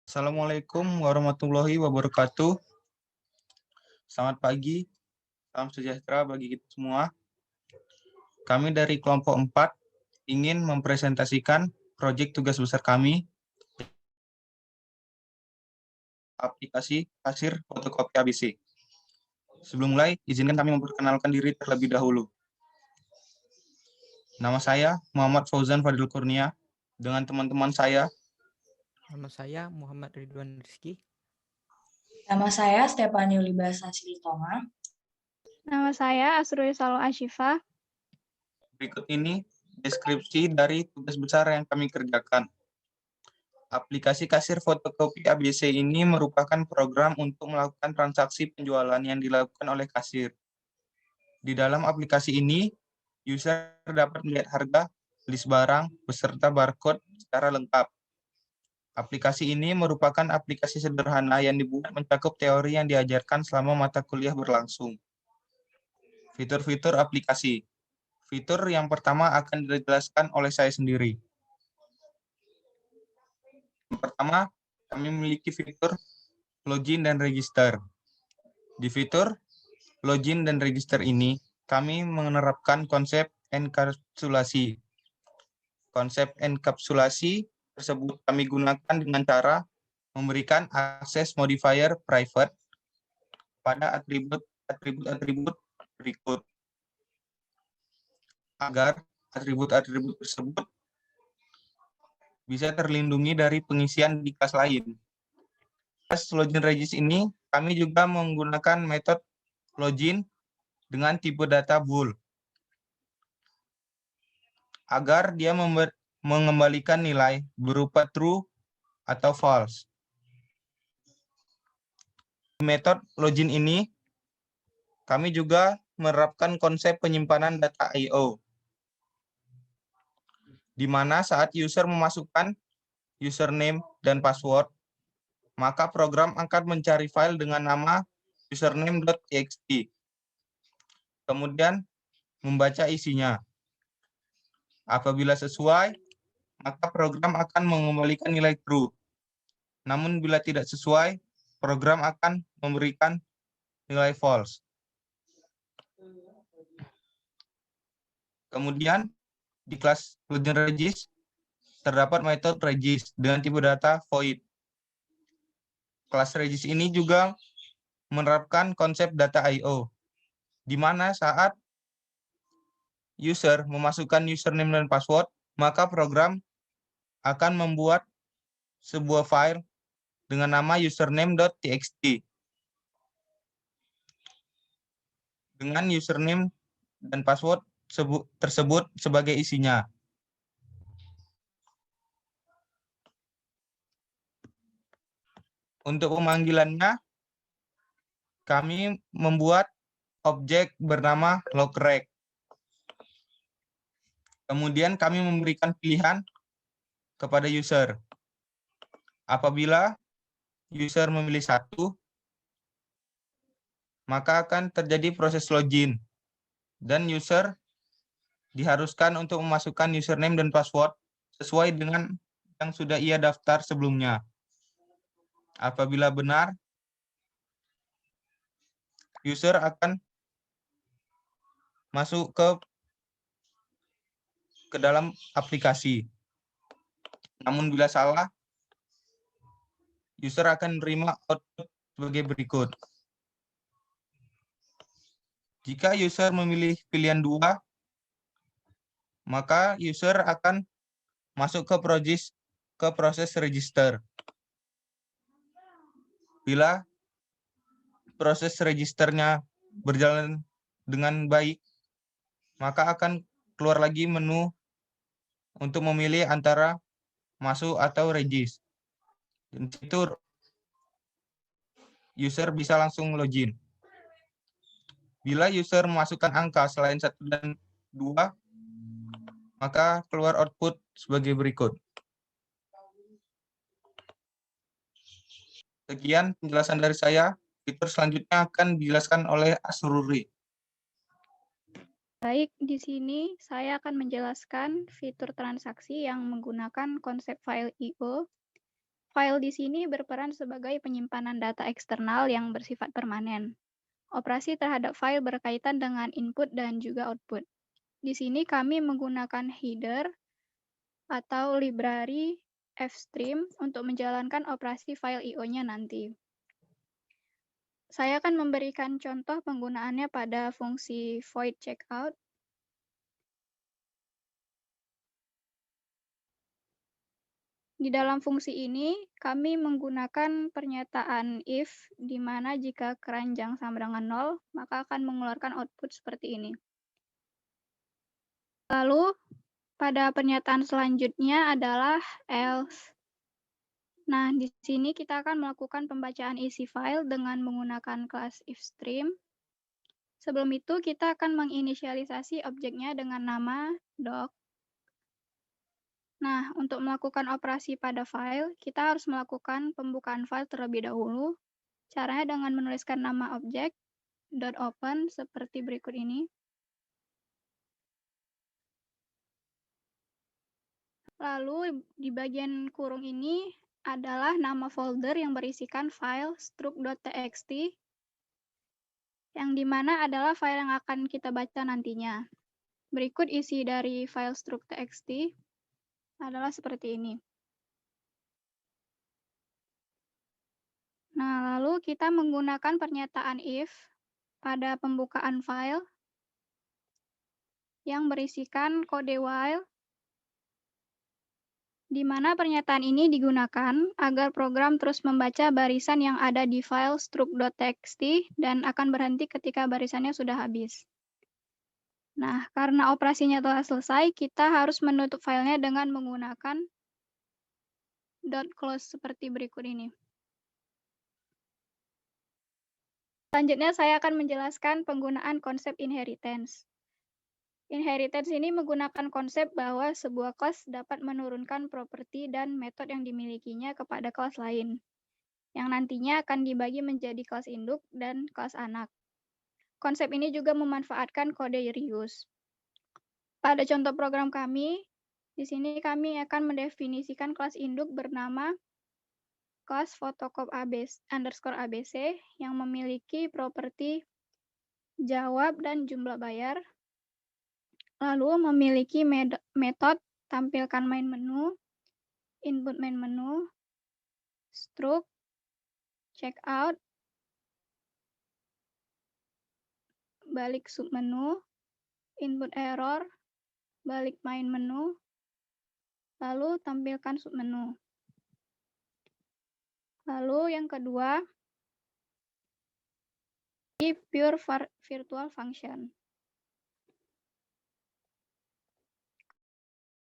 Assalamualaikum warahmatullahi wabarakatuh. Selamat pagi, salam sejahtera bagi kita semua. Kami dari kelompok 4 ingin mempresentasikan proyek tugas besar kami, aplikasi kasir fotokopi ABC. Sebelum mulai, izinkan kami memperkenalkan diri terlebih dahulu. Nama saya Muhammad Fauzan Fadil Kurnia, dengan teman-teman saya. Nama saya Muhammad Ridwan Rizky. Nama saya Stefani Ulibasa Silitonga. Nama saya Asrul Salo Ashifa. Berikut ini deskripsi dari tugas besar yang kami kerjakan. Aplikasi kasir fotokopi ABC ini merupakan program untuk melakukan transaksi penjualan yang dilakukan oleh kasir. Di dalam aplikasi ini, user dapat melihat harga, list barang, beserta barcode secara lengkap. Aplikasi ini merupakan aplikasi sederhana yang dibuat mencakup teori yang diajarkan selama mata kuliah berlangsung. Fitur-fitur aplikasi. Fitur yang pertama akan dijelaskan oleh saya sendiri. Yang pertama, kami memiliki fitur login dan register. Di fitur login dan register ini, kami menerapkan konsep enkapsulasi. Konsep enkapsulasi tersebut kami gunakan dengan cara memberikan akses modifier private pada atribut-atribut berikut, agar atribut-atribut tersebut bisa terlindungi dari pengisian di kelas lain. Kelas login regis ini, kami juga menggunakan metode login dengan tipe data bool, agar dia mengembalikan nilai berupa true atau false. Di metode login ini, kami juga menerapkan konsep penyimpanan data I/O, di mana saat user memasukkan username dan password, maka program akan mencari file dengan nama username.txt, kemudian membaca isinya. Apabila sesuai, maka program akan mengembalikan nilai true. Namun bila tidak sesuai, program akan memberikan nilai false. Kemudian di kelas login regis terdapat metode regis dengan tipe data void. Kelas regis ini juga menerapkan konsep data I/O, di mana saat user memasukkan username dan password, maka program akan membuat sebuah file dengan nama username.txt dengan username dan password tersebut sebagai isinya. Untuk pemanggilannya, kami membuat objek bernama logreg. Kemudian kami memberikan pilihan kepada user. Apabila user memilih 1, maka akan terjadi proses login dan user diharuskan untuk memasukkan username dan password sesuai dengan yang sudah ia daftar sebelumnya. Apabila benar, user akan masuk ke dalam aplikasi. Namun bila salah, user akan menerima output sebagai berikut. Jika user memilih pilihan 2, maka user akan masuk ke proses register. Bila proses registernya berjalan dengan baik, maka akan keluar lagi menu untuk memilih antara masuk atau regis. Dan situ user bisa langsung login. Bila user memasukkan angka selain 1 dan 2, maka keluar output sebagai berikut. Sekian penjelasan dari saya. Fitur selanjutnya akan dijelaskan oleh Asruri. Baik, di sini saya akan menjelaskan fitur transaksi yang menggunakan konsep file I/O. file di sini berperan sebagai penyimpanan data eksternal yang bersifat permanen. Operasi terhadap file berkaitan dengan input dan juga output. Di sini kami menggunakan header atau library fstream untuk menjalankan operasi file IO-nya nanti. Saya akan memberikan contoh penggunaannya pada fungsi void checkout. Di dalam fungsi ini, kami menggunakan pernyataan if, di mana jika keranjang sama dengan 0, maka akan mengeluarkan output seperti ini. Lalu, pada pernyataan selanjutnya adalah else. Nah, di sini kita akan melakukan pembacaan isi file dengan menggunakan kelas ifstream. Sebelum itu, kita akan menginisialisasi objeknya dengan nama doc. Nah, untuk melakukan operasi pada file, kita harus melakukan pembukaan file terlebih dahulu. Caranya dengan menuliskan nama objek, .open, seperti berikut ini. Lalu, di bagian kurung ini adalah nama folder yang berisikan file struct.txt, yang dimana adalah file yang akan kita baca nantinya. Berikut isi dari file struct.txt adalah seperti ini. Nah, lalu kita menggunakan pernyataan if pada pembukaan file yang berisikan kode while, di mana pernyataan ini digunakan agar program terus membaca barisan yang ada di file struct.txt dan akan berhenti ketika barisannya sudah habis. Nah, karena operasinya telah selesai, kita harus menutup filenya dengan menggunakan .close seperti berikut ini. Selanjutnya, saya akan menjelaskan penggunaan konsep inheritance. Inheritance ini menggunakan konsep bahwa sebuah kelas dapat menurunkan properti dan metode yang dimilikinya kepada kelas lain, yang nantinya akan dibagi menjadi kelas induk dan kelas anak. Konsep ini juga memanfaatkan kode reuse. Pada contoh program kami, di sini kami akan mendefinisikan kelas induk bernama kelas photocop _abc yang memiliki properti jawab dan jumlah bayar, lalu memiliki metode tampilkan main menu, input main menu, struct, checkout, balik submenu, input error, balik main menu, lalu tampilkan submenu. Lalu yang kedua, pure virtual function.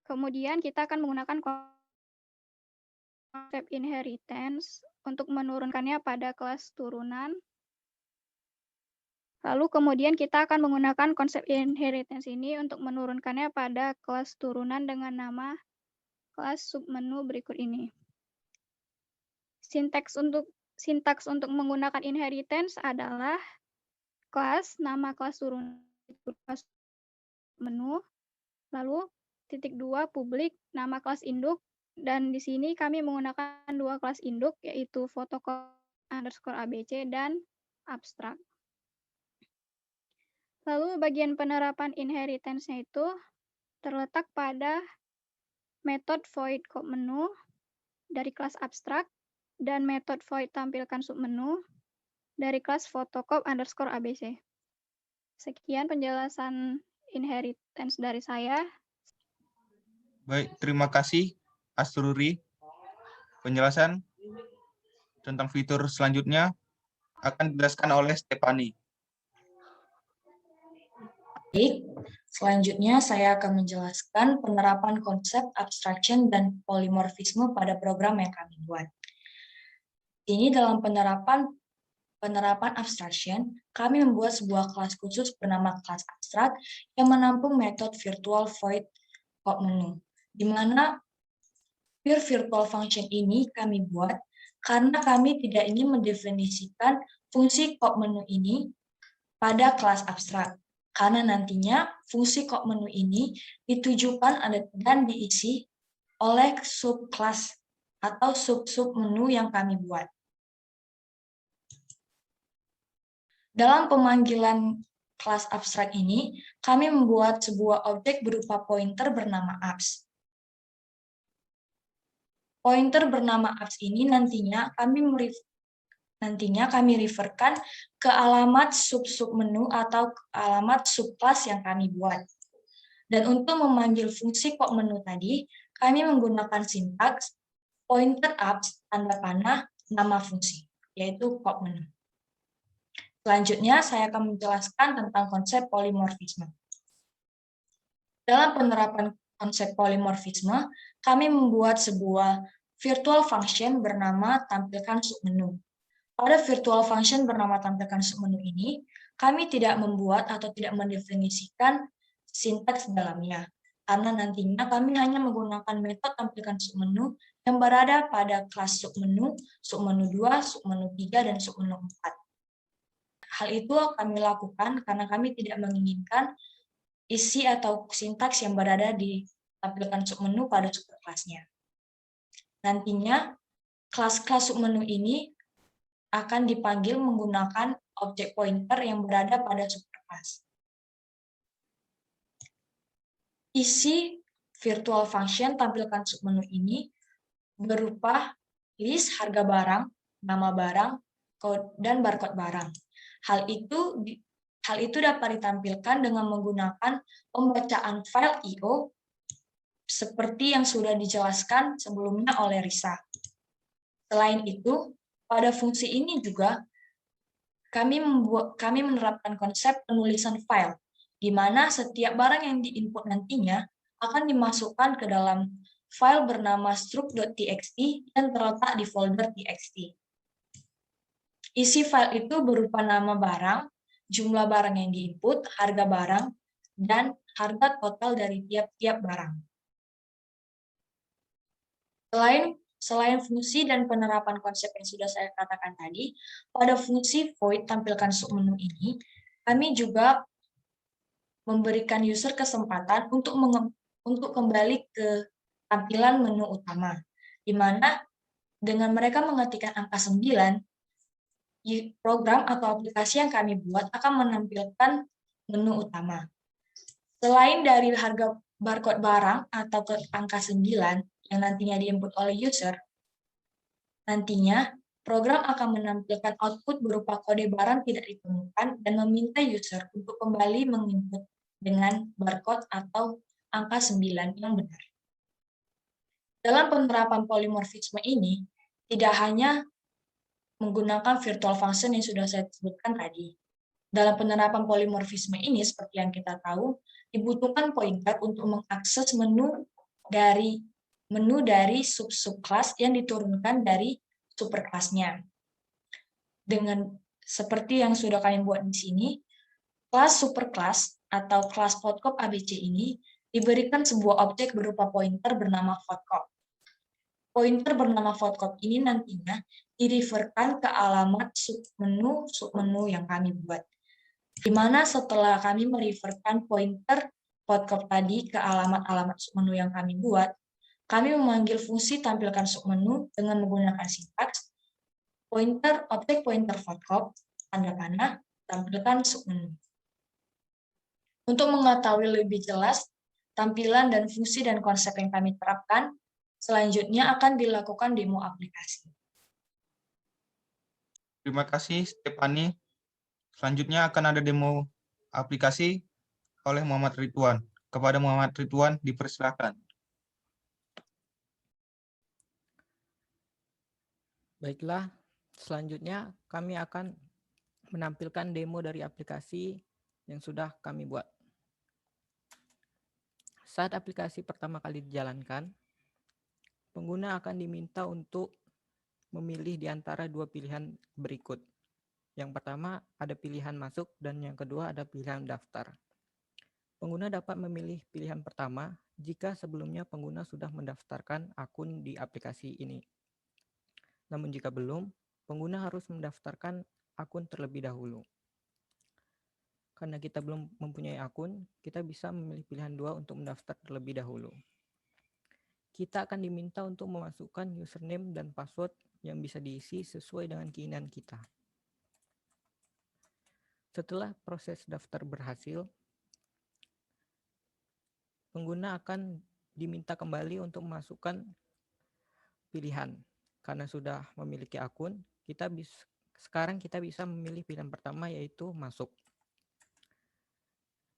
Kemudian kita akan menggunakan konsep inheritance untuk menurunkannya pada kelas turunan. Lalu kemudian kita akan menggunakan konsep inheritance ini untuk menurunkannya pada kelas turunan dengan nama kelas submenu berikut ini. Sintaks untuk menggunakan inheritance adalah kelas, nama kelas turunan, kelas menu, lalu ;2 publik, nama kelas induk, dan di sini kami menggunakan dua kelas induk, yaitu photocop _abc dan abstract. Lalu bagian penerapan inheritance-nya itu terletak pada metode void cop menu dari kelas abstract dan metode void tampilkan submenu dari kelas photocop _abc. Sekian penjelasan inheritance dari saya. Baik, terima kasih Astruri. Penjelasan tentang fitur selanjutnya akan dijelaskan oleh Stefani. Baik, selanjutnya saya akan menjelaskan penerapan konsep abstraction dan polimorfisme pada program yang kami buat. Ini dalam penerapan abstraction, kami membuat sebuah kelas khusus bernama kelas abstract yang menampung metode virtual void cop menu, di mana pure virtual function ini kami buat karena kami tidak ingin mendefinisikan fungsi cop menu ini pada kelas abstrak. Karena nantinya fungsi cop menu ini ditujukan dan diisi oleh subkelas atau sub-sub menu yang kami buat. Dalam pemanggilan kelas abstrak ini, kami membuat sebuah objek berupa pointer bernama abs. Pointer bernama abs ini nantinya kami referkan ke alamat sub-sub menu atau ke alamat subclass yang kami buat. Dan untuk memanggil fungsi pop menu tadi, kami menggunakan sintaks pointer abs tanda panah nama fungsi, yaitu pop menu. Selanjutnya, saya akan menjelaskan tentang konsep polimorfisme. Dalam penerapan konsep polimorfisme, kami membuat sebuah virtual function bernama tampilkan submenu. Pada virtual function bernama tampilkan submenu ini, kami tidak membuat atau tidak mendefinisikan sintaks dalamnya, karena nantinya kami hanya menggunakan metode tampilkan submenu yang berada pada kelas submenu 2, submenu 3, dan submenu 4. Hal itu kami lakukan karena kami tidak menginginkan isi atau sintaks yang berada di tampilkan submenu pada superkelasnya. Nantinya, kelas-kelas submenu ini akan dipanggil menggunakan objek pointer yang berada pada superkelas. Isi virtual function tampilkan submenu ini berupa list harga barang, nama barang, dan barcode barang. Hal itu dapat ditampilkan dengan menggunakan pembacaan file I/O seperti yang sudah dijelaskan sebelumnya oleh Risa. Selain itu, pada fungsi ini juga kami menerapkan konsep penulisan file, di mana setiap barang yang diinput nantinya akan dimasukkan ke dalam file bernama struct.txt dan terletak di folder txt. Isi file itu berupa nama barang, jumlah barang yang diinput, harga barang, dan harga total dari tiap-tiap barang. Selain fungsi dan penerapan konsep yang sudah saya katakan tadi, pada fungsi void tampilkan submenu ini, kami juga memberikan user kesempatan untuk kembali ke tampilan menu utama, di mana dengan mereka mengetikkan angka 9, program atau aplikasi yang kami buat akan menampilkan menu utama. Selain dari harga barcode barang atau ke angka 9 yang nantinya diinput oleh user, nantinya program akan menampilkan output berupa kode barang tidak ditemukan dan meminta user untuk kembali menginput dengan barcode atau angka 9 yang benar. Dalam penerapan polimorfisme ini, tidak hanya menggunakan virtual function yang sudah saya sebutkan tadi. Dalam penerapan polimorfisme ini, seperti yang kita tahu, dibutuhkan pointer untuk mengakses menu dari sub-subclass yang diturunkan dari superkelasnya. Dengan seperti yang sudah kami buat di sini, kelas superkelas atau kelas Vodcop ABC ini diberikan sebuah objek berupa pointer bernama Vodcop. Pointer bernama Vodcop ini nantinya direferkan ke alamat submenu yang kami buat. Di mana setelah kami mereferkan pointer Vodcop tadi ke alamat-alamat submenu yang kami buat, kami memanggil fungsi tampilkan submenu dengan menggunakan sintaks objek pointer Vodcop tanda panah tampilkan submenu. Untuk mengetahui lebih jelas tampilan dan fungsi dan konsep yang kami terapkan, selanjutnya akan dilakukan demo aplikasi. Terima kasih, Stefani. Selanjutnya akan ada demo aplikasi oleh Muhammad Ridwan. Kepada Muhammad Ridwan, dipersilakan. Baiklah, selanjutnya kami akan menampilkan demo dari aplikasi yang sudah kami buat. Saat aplikasi pertama kali dijalankan, pengguna akan diminta untuk memilih di antara dua pilihan berikut. Yang pertama ada pilihan masuk dan yang kedua ada pilihan daftar. Pengguna dapat memilih pilihan pertama jika sebelumnya pengguna sudah mendaftarkan akun di aplikasi ini. Namun jika belum, pengguna harus mendaftarkan akun terlebih dahulu. Karena kita belum mempunyai akun, kita bisa memilih pilihan 2 untuk mendaftar terlebih dahulu. kita akan diminta untuk memasukkan username dan password yang bisa diisi sesuai dengan keinginan kita. Setelah proses daftar berhasil, pengguna akan diminta kembali untuk memasukkan pilihan. Karena sudah memiliki akun, sekarang kita bisa memilih pilihan pertama, yaitu masuk.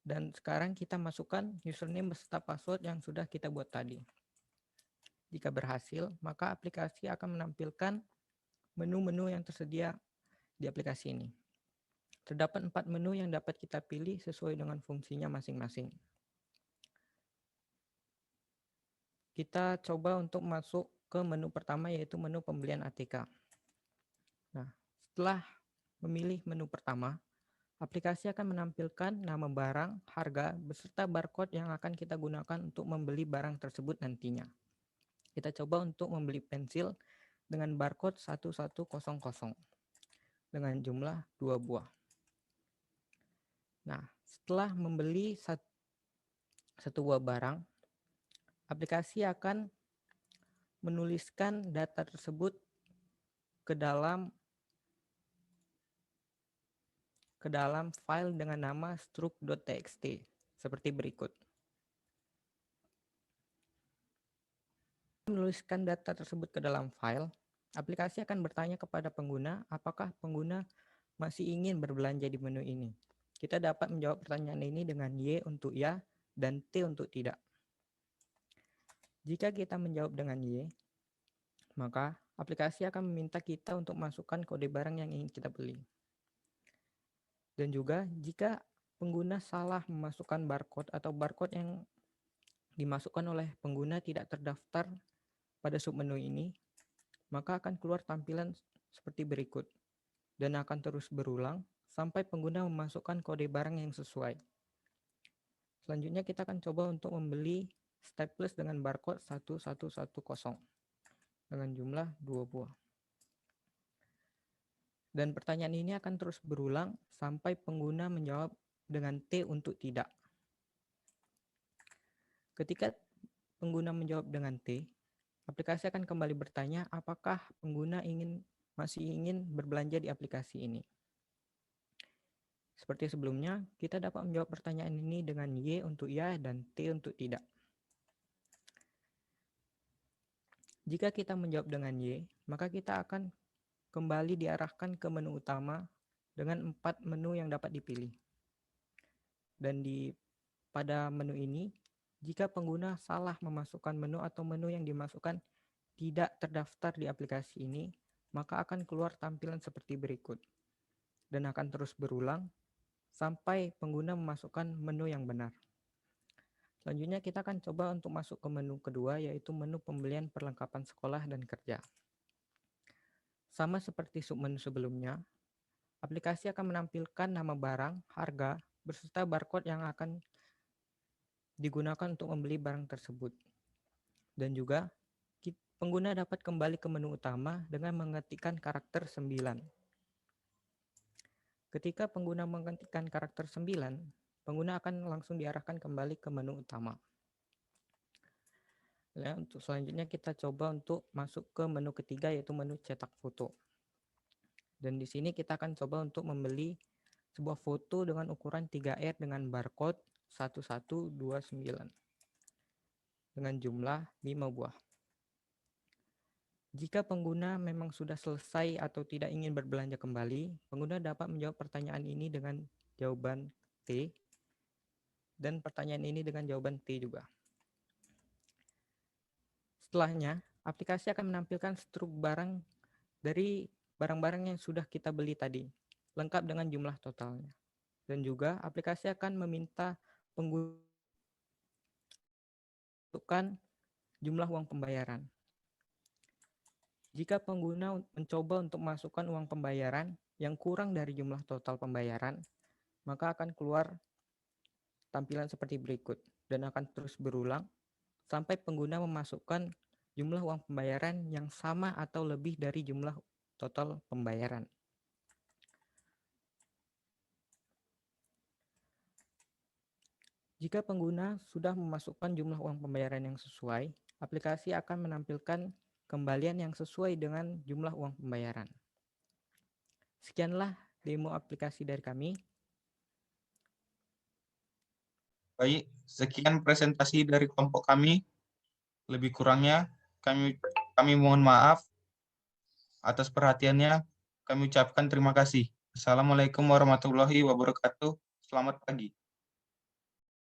Dan sekarang kita masukkan username beserta password yang sudah kita buat tadi. Jika berhasil, maka aplikasi akan menampilkan menu-menu yang tersedia di aplikasi ini. Terdapat 4 menu yang dapat kita pilih sesuai dengan fungsinya masing-masing. Kita coba untuk masuk ke menu pertama, yaitu menu pembelian ATK. Nah, setelah memilih menu pertama, aplikasi akan menampilkan nama barang, harga, beserta barcode yang akan kita gunakan untuk membeli barang tersebut nantinya. Kita coba untuk membeli pensil dengan barcode 1100 dengan jumlah 2 buah. Nah, setelah membeli satu buah barang, aplikasi akan menuliskan data tersebut ke dalam file dengan nama struct.txt seperti berikut. Menuliskan data tersebut ke dalam file, aplikasi akan bertanya kepada pengguna apakah pengguna masih ingin berbelanja di menu ini. Kita dapat menjawab pertanyaan ini dengan Y untuk ya dan T untuk tidak. Jika kita menjawab dengan Y, maka aplikasi akan meminta kita untuk masukkan kode barang yang ingin kita beli. Dan juga jika pengguna salah memasukkan barcode atau barcode yang dimasukkan oleh pengguna tidak terdaftar pada submenu ini, maka akan keluar tampilan seperti berikut dan akan terus berulang sampai pengguna memasukkan kode barang yang sesuai. Selanjutnya kita akan coba untuk membeli staples dengan barcode 1110 dengan jumlah 2 buah. Dan pertanyaan ini akan terus berulang sampai pengguna menjawab dengan T untuk tidak. Ketika pengguna menjawab dengan T, aplikasi akan kembali bertanya apakah pengguna masih ingin berbelanja di aplikasi ini. Seperti sebelumnya, kita dapat menjawab pertanyaan ini dengan Y untuk ya dan T untuk tidak. Jika kita menjawab dengan Y, maka kita akan kembali diarahkan ke menu utama dengan 4 menu yang dapat dipilih. Dan pada menu ini, jika pengguna salah memasukkan menu atau menu yang dimasukkan tidak terdaftar di aplikasi ini, maka akan keluar tampilan seperti berikut. Dan akan terus berulang sampai pengguna memasukkan menu yang benar. Selanjutnya kita akan coba untuk masuk ke menu kedua, yaitu menu pembelian perlengkapan sekolah dan kerja. Sama seperti submenu sebelumnya, aplikasi akan menampilkan nama barang, harga, beserta barcode yang akan digunakan untuk membeli barang tersebut. Dan juga pengguna dapat kembali ke menu utama dengan mengetikkan karakter 9. Ketika pengguna mengetikkan karakter 9, pengguna akan langsung diarahkan kembali ke menu utama. Ya, untuk selanjutnya kita coba untuk masuk ke menu ketiga, yaitu menu cetak foto. Dan di sini kita akan coba untuk membeli sebuah foto dengan ukuran 3R dengan barcode 1129 dengan jumlah 5 buah. Jika pengguna memang sudah selesai atau tidak ingin berbelanja kembali, pengguna dapat menjawab pertanyaan ini dengan jawaban T dan pertanyaan ini dengan jawaban T juga. Setelahnya, aplikasi akan menampilkan struk barang dari barang-barang yang sudah kita beli tadi, lengkap dengan jumlah totalnya. Dan juga aplikasi akan meminta pengguna menentukan jumlah uang pembayaran. Jika pengguna mencoba untuk masukkan uang pembayaran yang kurang dari jumlah total pembayaran, maka akan keluar tampilan seperti berikut dan akan terus berulang sampai pengguna memasukkan jumlah uang pembayaran yang sama atau lebih dari jumlah total pembayaran. Jika pengguna sudah memasukkan jumlah uang pembayaran yang sesuai, aplikasi akan menampilkan kembalian yang sesuai dengan jumlah uang pembayaran. Sekianlah demo aplikasi dari kami. Baik, sekian presentasi dari kelompok kami. Lebih kurangnya kami mohon maaf atas perhatiannya. Kami ucapkan terima kasih. Assalamualaikum warahmatullahi wabarakatuh. Selamat pagi.